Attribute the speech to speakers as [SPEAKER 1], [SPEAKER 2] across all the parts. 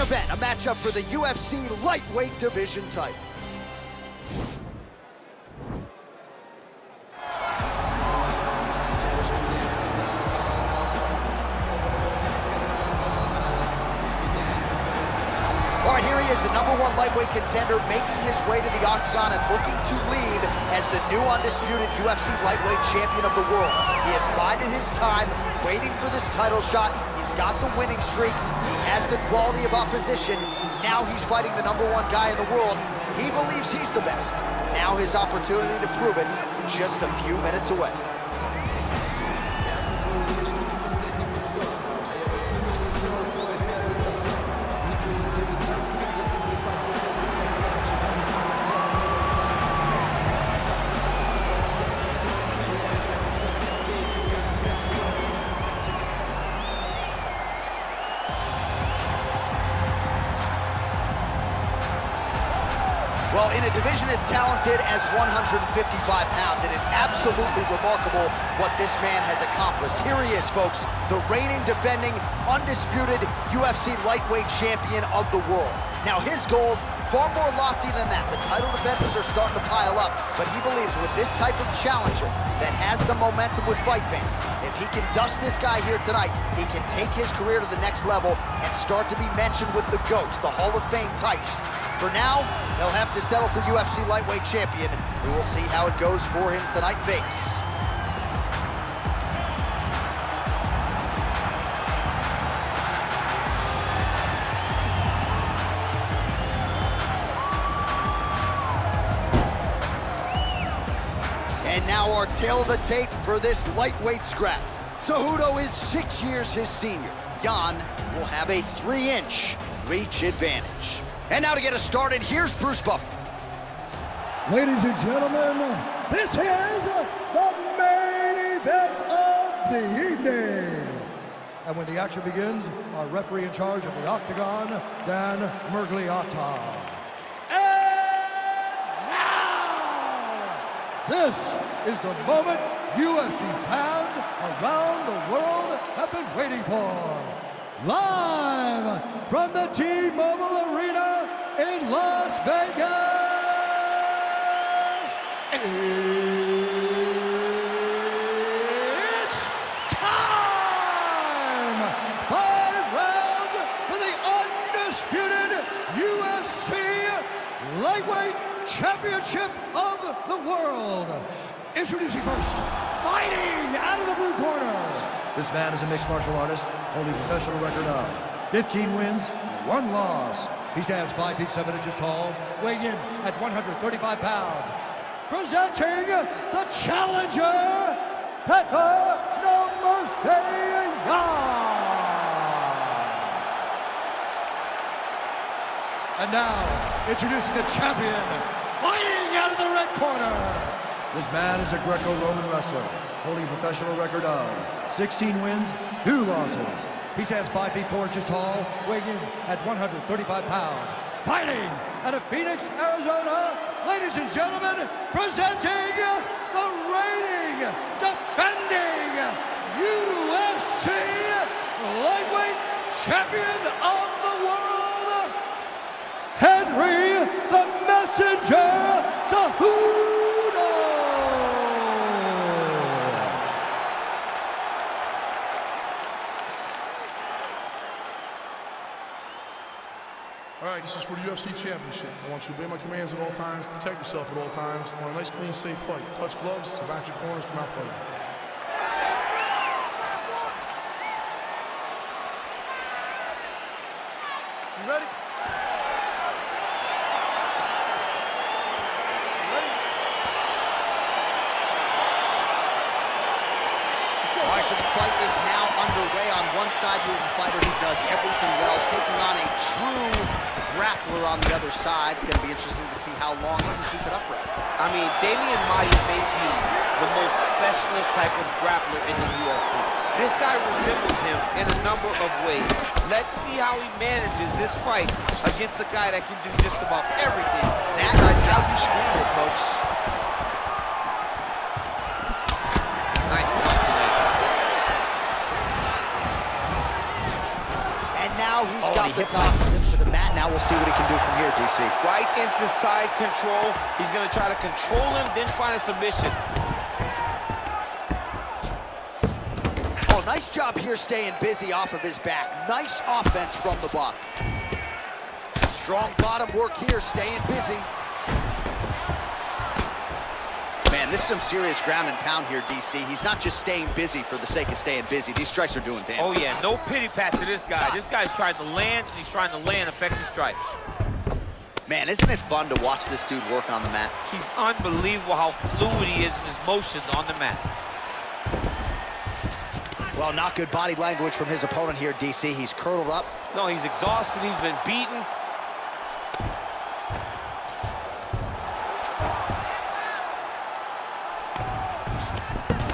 [SPEAKER 1] event, a matchup for the UFC lightweight division title. All right, here he is, the #1 lightweight contender, making his way to the octagon and looking to leave as the new undisputed UFC lightweight champion of the world. He has bided his time, waiting for this title shot. He's got the winning streak. He has the quality of opposition. Now he's fighting the #1 guy in the world. He believes he's the best. Now his opportunity to prove it, just a few minutes away. Well, in a division as talented as 155 pounds, it is absolutely remarkable what this man has accomplished. Here he is, folks, the reigning, defending, undisputed UFC lightweight champion of the world. Now, his goals, far more lofty than that. The title defenses are starting to pile up, but he believes with this type of challenger that has some momentum with fight fans, if he can dust this guy here tonight, he can take his career to the next level and start to be mentioned with the GOATs, the Hall of Fame types. For now, he'll have to settle for UFC lightweight champion. We will see how it goes for him tonight in Vegas. And now our tail of the tape for this lightweight scrap. Cejudo is 6 years his senior. Jan will have a 3-inch reach advantage. And now to get us started, here's Bruce Buffer.
[SPEAKER 2] Ladies and gentlemen, this is the main event of the evening. And when the action begins, our referee in charge of the octagon, Dan Mergliata. And now, this is the moment UFC fans around the world have been waiting for. Live from the T-Mobile Arena in Las Vegas, it's time! 5 rounds for the undisputed UFC Lightweight Championship of the World. Introducing first, fighting out of the blue corner. This man is a mixed martial artist, holding a professional record of 15 wins, 1 loss. He stands 5 feet 7 inches tall, weighing in at 135 pounds. Presenting the challenger, Petr And now, introducing the champion, fighting out of the red corner. This man is a Greco-Roman wrestler, holding a professional record of 16 wins, 2 losses. He stands 5 feet 4 inches tall, weighing in at 135 pounds. Fighting out of Phoenix, Arizona, ladies and gentlemen, presenting the reigning, defending UFC lightweight champion of the world, Henry the Messenger Cejudo.
[SPEAKER 3] All right, this is for the UFC Championship. I want you to obey my commands at all times, protect yourself at all times. I want a nice, clean, safe fight. Touch gloves, back your corners, come out fighting.
[SPEAKER 2] You ready?
[SPEAKER 1] All right, so the fight is now underway. On one side, you have a fighter who does everything well, taking on a true grappler on the other side. Going to be interesting to see how long he can keep it upright.
[SPEAKER 4] I mean, Damian Maia may be the most specialist type of grappler in the UFC. This guy resembles him in a number of ways. Let's see how he manages this fight against a guy that can do just about everything.
[SPEAKER 1] That is how you scramble, folks.
[SPEAKER 4] Nice punch, man.
[SPEAKER 1] And now he's got the tosses into the Now we'll see what he can do from here, DC.
[SPEAKER 4] Right into side control. He's going to try to control him, then find a submission.
[SPEAKER 1] Oh, nice job here staying busy off of his back. Nice offense from the bottom. Strong bottom work here, staying busy. Man, this is some serious ground and pound here, DC. He's not just staying busy for the sake of staying busy. These strikes are doing damage.
[SPEAKER 4] Oh, yeah, no pity pat to this guy. This guy's trying to land, and he's trying to land effective strikes.
[SPEAKER 1] Man, isn't it fun to watch this dude work on the mat?
[SPEAKER 4] He's unbelievable how fluid he is in his motions on the mat.
[SPEAKER 1] Well, not good body language from his opponent here, DC. He's curled up.
[SPEAKER 4] No, he's exhausted. He's been beaten.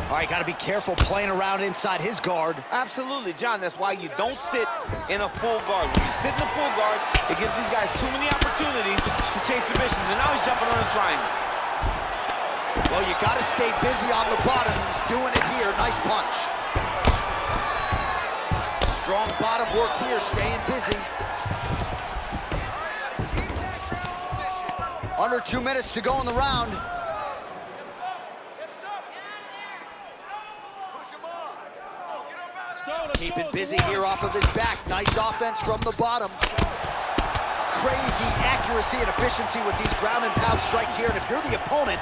[SPEAKER 1] All right, got to be careful playing around inside his guard.
[SPEAKER 4] Absolutely, John. That's why you don't sit in a full guard. When you sit in a full guard, it gives these guys too many opportunities to chase submissions, and now he's jumping on a triangle.
[SPEAKER 1] Well, you got to stay busy on the bottom. He's doing it here. Nice punch. Strong bottom work here, staying busy. Under 2 minutes to go in the round. Keeping busy here off of his back. Nice offense from the bottom. Crazy accuracy and efficiency with these ground and pound strikes here. And if you're the opponent,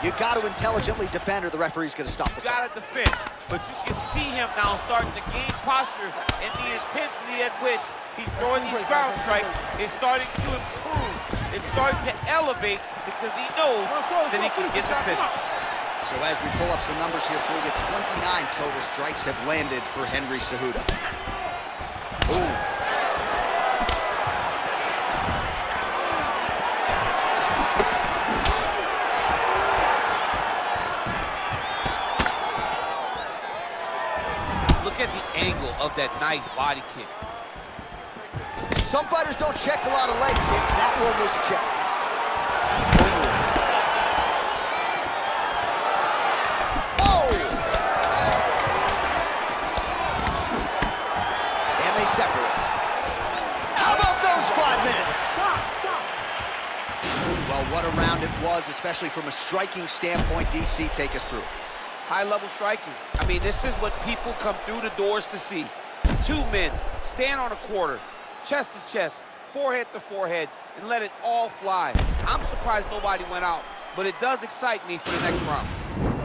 [SPEAKER 1] you got to intelligently defend or the referee's going to stop the fight.
[SPEAKER 4] Got to defend, but you can see him now starting to gain posture, and the intensity at which he's throwing these ground strikes is starting to improve. It's starting to elevate because he knows that he can get the finish.
[SPEAKER 1] So as we pull up some numbers here for you, 29 total strikes have landed for Henry Cejudo. Ooh.
[SPEAKER 4] Look at the angle of that nice body kick.
[SPEAKER 1] Some fighters don't check a lot of leg kicks. That one was checked. Oh! And they separate. How about those 5 minutes? Well, what a round it was, especially from a striking standpoint. DC, take us through.
[SPEAKER 4] High-level striking. I mean, this is what people come through the doors to see. Two men stand on a quarter, chest to chest, forehead to forehead, and let it all fly. I'm surprised nobody went out, but it does excite me for the next round.
[SPEAKER 5] Breathe,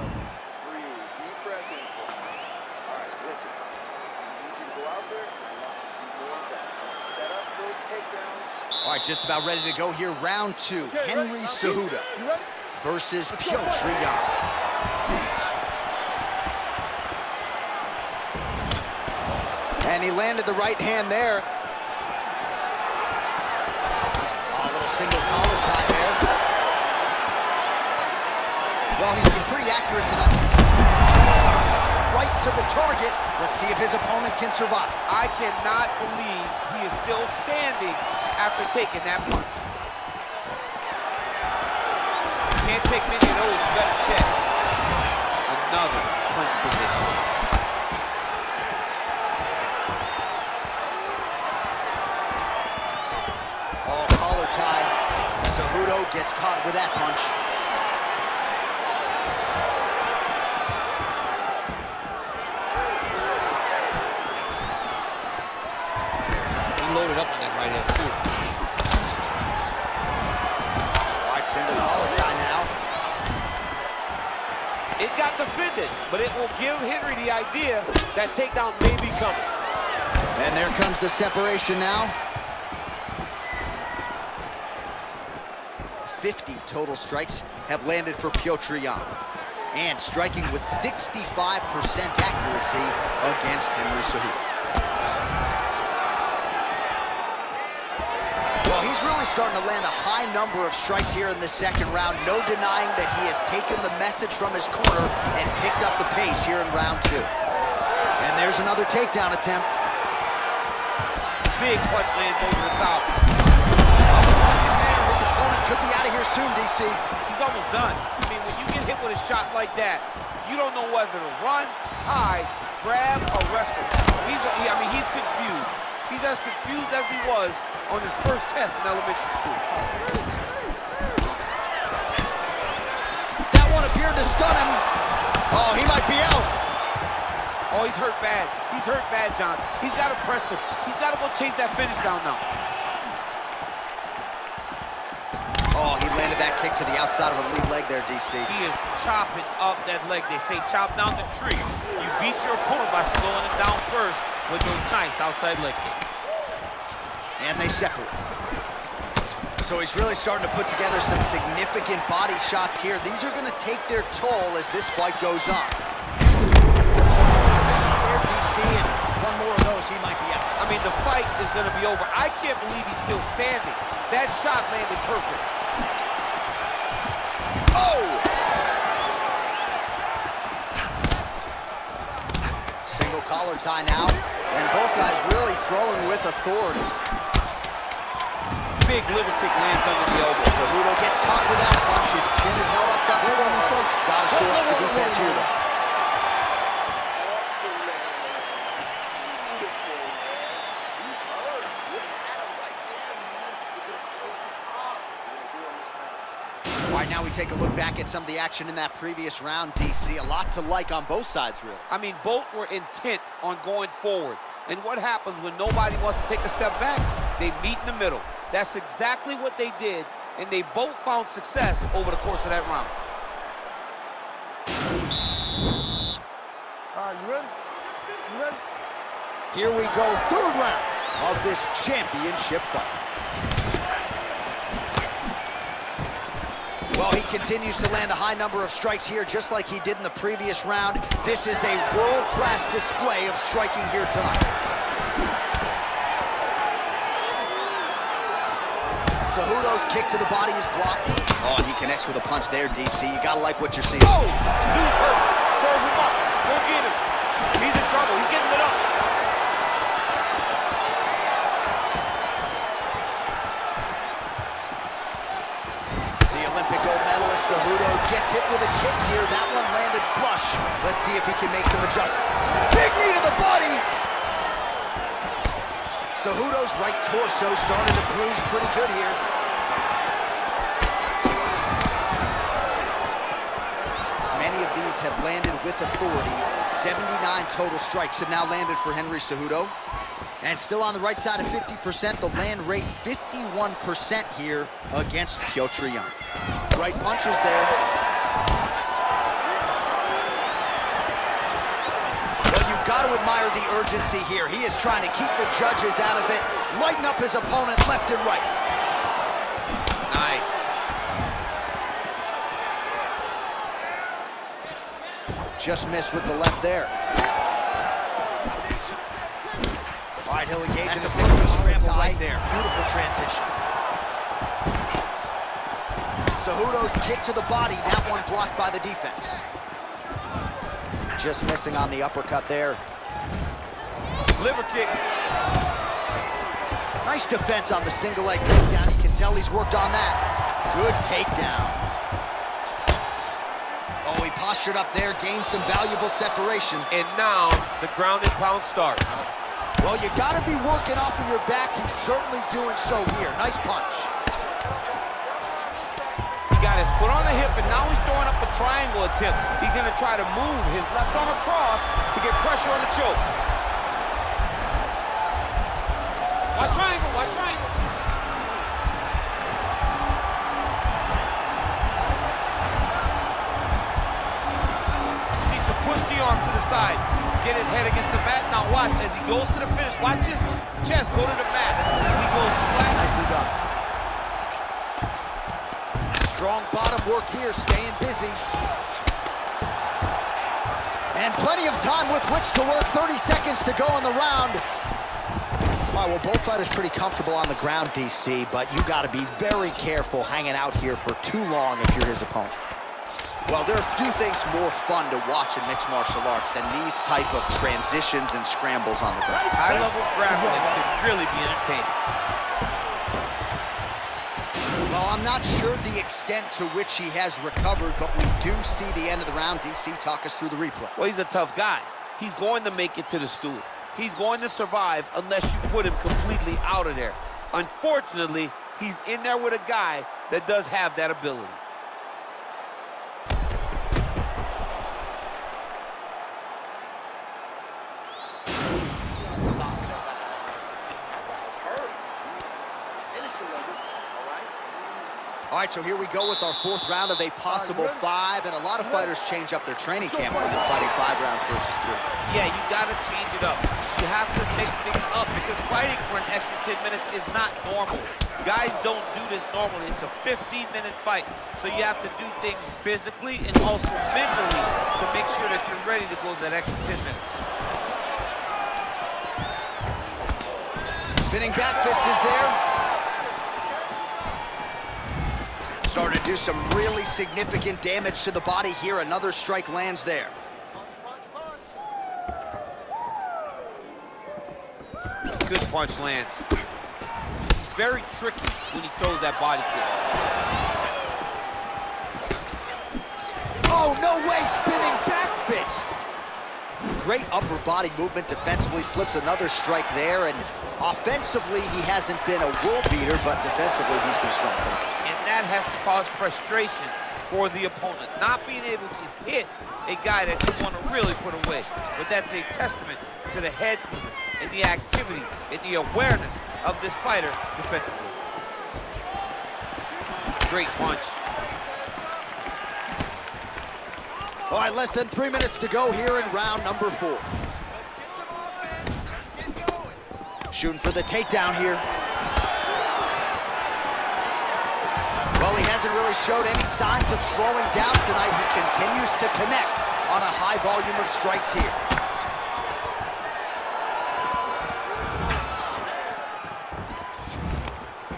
[SPEAKER 5] deep breath in for me. All right, listen. I need you to go out there, and I want you to do more of that. Let's set up those takedowns.
[SPEAKER 1] All right, just about ready to go here. Round two, Henry Cejudo versus Petr. And he landed the right hand there. A little single collar tie there. Well, he's been pretty accurate tonight. Right to the target. Let's see if his opponent can survive.
[SPEAKER 4] I cannot believe he is still standing after taking that punch. Can't take many of those, you better check. Another clinch position.
[SPEAKER 1] Cejudo gets caught with that punch.
[SPEAKER 4] He loaded up on that right hand, too.
[SPEAKER 1] All right, single collar tie now.
[SPEAKER 4] It got defended, but it will give Henry the idea that takedown may be coming.
[SPEAKER 1] And there comes the separation now. 50 total strikes have landed for Petr. And striking with 65% accuracy against Henry Cejudo. Well, he's really starting to land a high number of strikes here in the second round. No denying that he has taken the message from his corner and picked up the pace here in round two. And there's another takedown attempt.
[SPEAKER 4] Big punch lands over the south.
[SPEAKER 1] His opponent could be out of here soon, DC.
[SPEAKER 4] He's almost done. I mean, when you get hit with a shot like that, you don't know whether to run, hide, grab, or wrestle. I mean, he's confused. He's as confused as he was on his first test in elementary school.
[SPEAKER 1] That one appeared to stun him. Oh, he might be out.
[SPEAKER 4] Oh, he's hurt bad. He's hurt bad, John. He's got to press him. He's got to go chase that finish down now.
[SPEAKER 1] Oh, he landed that kick to the outside of the lead leg there, DC.
[SPEAKER 4] He is chopping up that leg. They say chop down the tree. You beat your opponent by slowing him down first with those nice outside leg kicks.
[SPEAKER 1] And they separate. So he's really starting to put together some significant body shots here. These are going to take their toll as this fight goes on. There, DC, and one more of those, he might be out.
[SPEAKER 4] I mean, the fight is going to be over. I can't believe he's still standing. That shot landed perfect.
[SPEAKER 1] Oh! Single collar tie now, and both guys really throwing with authority.
[SPEAKER 4] Big liver kick lands under the elbow.
[SPEAKER 1] Cejudo gets caught with that punch. His chin is held up thus far. Gotta show up the defense here, though.
[SPEAKER 5] Excellent. Beautiful, man. He's hurt. You had him right there, man. You could have closed this off. You're gonna do on this round.
[SPEAKER 1] All right, now we take a look back at some of the action in that previous round, DC. A lot to like on both sides, really.
[SPEAKER 4] I mean, both were intent on going forward. And what happens when nobody wants to take a step back? They meet in the middle. That's exactly what they did, and they both found success over the course of that round.
[SPEAKER 2] All right, you ready? You ready?
[SPEAKER 1] Here we go, third round of this championship fight. Well, he continues to land a high number of strikes here, just like he did in the previous round. This is a world-class display of striking here tonight. Cejudo's kick to the body is blocked. Oh, and he connects with a punch there, DC. You gotta like what you're seeing.
[SPEAKER 4] Oh! Cejudo's hurt. Serve him up. Go get him. He's in trouble. He's getting lit up.
[SPEAKER 1] The Olympic gold medalist Cejudo gets hit with a kick here. That one landed flush. Let's see if he can make some adjustments. Big knee to the body. Cejudo's right torso starting to bruise pretty good here. Many of these have landed with authority. 79 total strikes have now landed for Henry Cejudo. And still on the right side of 50%, the land rate 51% here against Petr. Right punches there. Got to admire the urgency here. He is trying to keep the judges out of it, lighten up his opponent left and right.
[SPEAKER 4] Nice.
[SPEAKER 1] Just missed with the left there. All right, he'll engage in a single scramble right there. Beautiful transition. Cejudo's kick to the body, that one blocked by the defense. Just missing on the uppercut there.
[SPEAKER 4] Liver kick.
[SPEAKER 1] Nice defense on the single leg takedown. You can tell he's worked on that. Good takedown. Oh, he postured up there, gained some valuable separation.
[SPEAKER 4] And now the ground and pound starts.
[SPEAKER 1] Well, you gotta be working off of your back. He's certainly doing so here. Nice punch.
[SPEAKER 4] Got his foot on the hip, and now he's throwing up a triangle attempt. He's going to try to move his left arm across to get pressure on the choke. Watch triangle, watch triangle. Needs to push the arm to the side, get his head against the mat. Now watch, as he goes to the finish, watch his chest go to the mat. He goes flat.
[SPEAKER 1] Nicely done. Strong bottom work here, staying busy. And plenty of time with which to work. 30 seconds to go in the round. All right, well, both fighters pretty comfortable on the ground, DC, but you got to be very careful hanging out here for too long if you're his opponent. Well, there are few things more fun to watch in mixed martial arts than these type of transitions and scrambles on the ground.
[SPEAKER 4] High-level grappling can really be entertaining.
[SPEAKER 1] Well, I'm not sure the extent to which he has recovered, but we do see the end of the round. DC, talk us through the replay.
[SPEAKER 4] Well, he's a tough guy. He's going to make it to the stool. He's going to survive unless you put him completely out of there. Unfortunately, he's in there with a guy that does have that ability.
[SPEAKER 1] All right, so here we go with our fourth round of a possible 5, and a lot of fighters change up their training camp when they're fighting 5 rounds versus 3.
[SPEAKER 4] Yeah, you gotta change it up. You have to mix things up because fighting for an extra 10 minutes is not normal. Guys don't do this normally. It's a 15-minute fight, so you have to do things physically and also mentally to make sure that you're ready to go that extra 10 minutes.
[SPEAKER 1] Spinning back fist is there. Starting to do some really significant damage to the body here. Another strike lands there.
[SPEAKER 4] Good punch lands. He's very tricky when he throws that body kick.
[SPEAKER 1] Oh, no way, spinning back fist. Great upper body movement defensively, slips another strike there, and offensively, he hasn't been a world beater, but defensively, he's been strong tonight.
[SPEAKER 4] And that has to cause frustration for the opponent, not being able to hit a guy that you want to really put away. But that's a testament to the head movement and the activity and the awareness of this fighter defensively. Great punch.
[SPEAKER 1] All right, less than 3 minutes to go here in round number 4.
[SPEAKER 5] Let's get some offense. Let's get going.
[SPEAKER 1] Shooting for the takedown here. Well, he hasn't really showed any signs of slowing down tonight. He continues to connect on a high volume of strikes here.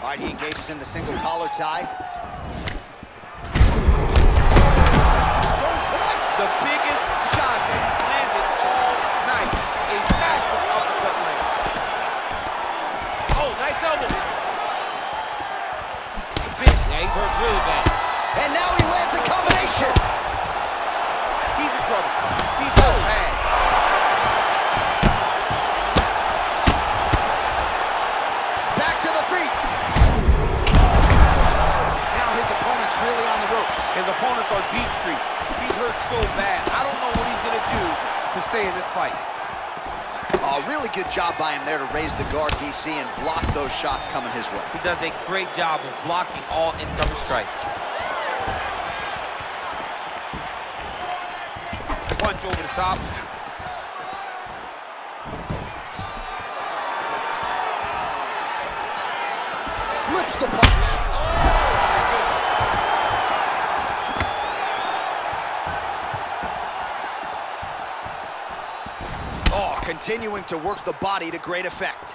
[SPEAKER 1] All right, he engages in the single collar tie.
[SPEAKER 4] The biggest shot that he's landed all night. A massive uppercut land. Oh, nice elbow. Yeah, he's hurt really bad.
[SPEAKER 1] And now he lands a combination.
[SPEAKER 4] He's in trouble. He's hurt bad.
[SPEAKER 1] Back to the feet. Now his opponent's really on the ropes.
[SPEAKER 4] His opponent's on Beat Street. He's hurt so bad. I don't know what he's going to do to stay in this fight.
[SPEAKER 1] Oh, really good job by him there to raise the guard, DC, and block those shots coming his way.
[SPEAKER 4] He does a great job of blocking all incoming strikes. Punch over the top.
[SPEAKER 1] Slips the punch. Continuing to work the body to great effect.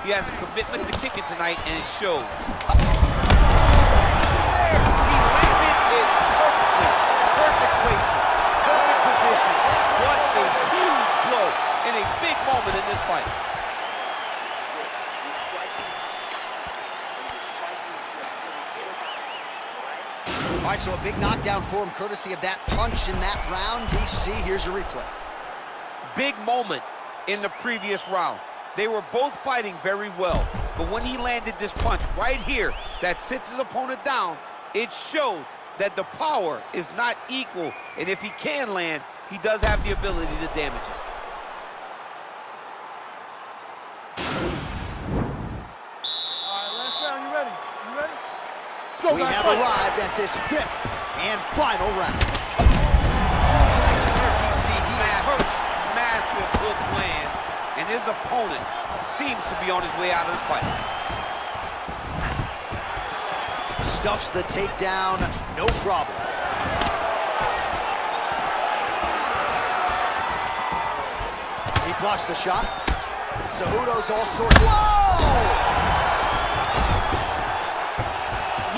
[SPEAKER 4] He has a commitment to kicking tonight, and it shows. He landed it perfectly. Perfect placement. Perfect position. What a huge blow in a big moment in this fight.
[SPEAKER 1] All right, so a big knockdown for him, courtesy of that punch in that round. DC, here's a replay.
[SPEAKER 4] Big moment in the previous round. They were both fighting very well, but when he landed this punch right here that sits his opponent down, it showed that the power is not equal, and if he can land, he does have the ability to damage it.
[SPEAKER 2] All right, last round, you ready? You ready? Let's go,
[SPEAKER 1] We
[SPEAKER 2] guys.
[SPEAKER 1] have arrived at this 5th and final round.
[SPEAKER 4] Massive hook lands, and his opponent seems to be on his way out of the fight.
[SPEAKER 1] Stuffs the takedown, no problem. He blocks the shot. Cejudo's all sorts. Whoa!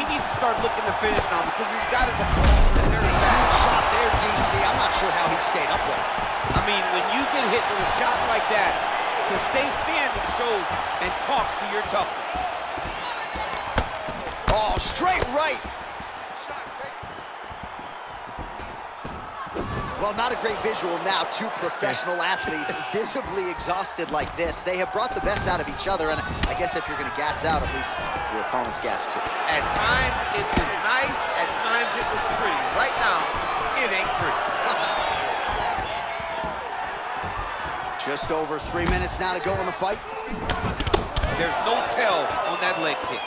[SPEAKER 4] He needs to start looking to finish now because he's got his opponent.
[SPEAKER 1] There's a huge shot there, DC. I'm not sure how he stayed upright.
[SPEAKER 4] I mean, when you get hit with a shot like that, to stay standing shows and talks to your toughness.
[SPEAKER 1] Oh, straight right. Well, not a great visual now. Two professional athletes visibly exhausted like this. They have brought the best out of each other, and I guess if you're going to gas out, at least your opponent's gas too.
[SPEAKER 4] At times, it was nice. At times, it was pretty. Right now, it ain't pretty.
[SPEAKER 1] Just over 3 minutes now to go in the fight.
[SPEAKER 4] There's no tell on that leg kick.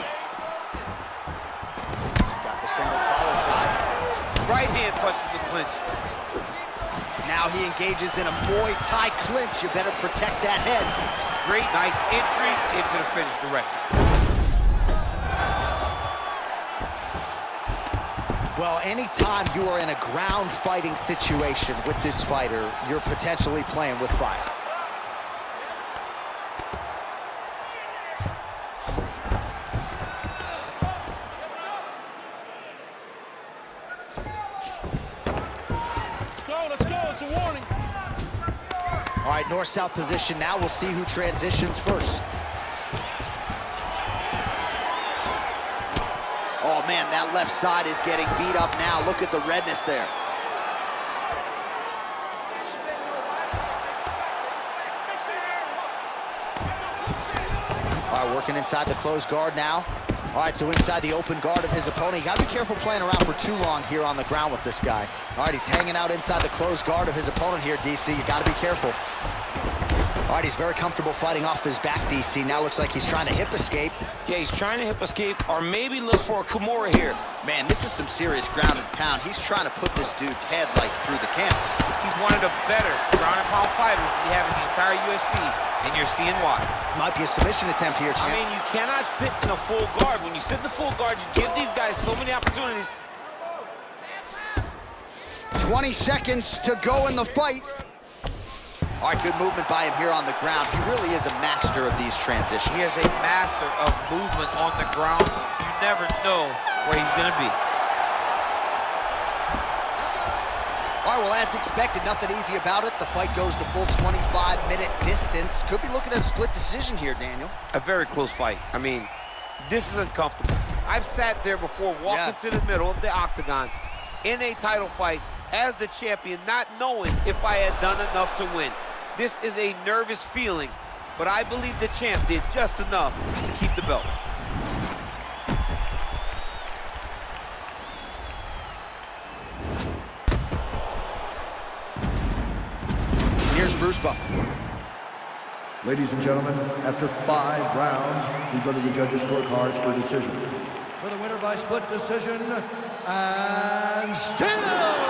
[SPEAKER 1] Got the single collar tie.
[SPEAKER 4] Right hand touches the clinch.
[SPEAKER 1] Now he engages in a Muay Thai clinch. You better protect that head.
[SPEAKER 4] Great, nice entry into the finish directly.
[SPEAKER 1] Well, anytime you are in a ground fighting situation with this fighter, you're potentially playing with fire.
[SPEAKER 3] Let's go, it's a warning.
[SPEAKER 1] All right, north-south position now. We'll see who transitions first. Oh, man, that left side is getting beat up now. Look at the redness there. All right, working inside the closed guard now. All right, so inside the open guard of his opponent. You got to be careful playing around for too long here on the ground with this guy. All right, he's hanging out inside the closed guard of his opponent here, DC. You got to be careful. All right, he's very comfortable fighting off his back, DC. Now looks like he's trying to hip escape.
[SPEAKER 6] Yeah, he's trying to hip escape or maybe look for a Kimura here.
[SPEAKER 1] Man, this is some serious ground and pound. He's trying to put this dude's head, like, through the canvas.
[SPEAKER 4] He's one of the better ground and pound fighters we have in the entire UFC, and you're seeing why.
[SPEAKER 1] Might be a submission attempt here, champ.
[SPEAKER 6] I mean, you cannot sit in a full guard. When you sit in the full guard, you give these guys so many opportunities.
[SPEAKER 1] 20 seconds to go in the fight. All right, good movement by him here on the ground. He really is a master of these transitions.
[SPEAKER 4] He is a master of movement on the ground. You never know where he's going to be.
[SPEAKER 1] All right, well, as expected, nothing easy about it. The fight goes the full 25-minute distance. Could be looking at a split decision here, Daniel.
[SPEAKER 4] A very close fight. I mean, this is uncomfortable. I've sat there before walking to the middle of the octagon in a title fight as the champion, not knowing if I had done enough to win. This is a nervous feeling, but I believe the champ did just enough to keep the belt.
[SPEAKER 1] Here's Bruce Buffer.
[SPEAKER 2] Ladies and gentlemen, after 5 rounds, we go to the judges' scorecards for a decision. For the winner by split decision, and still the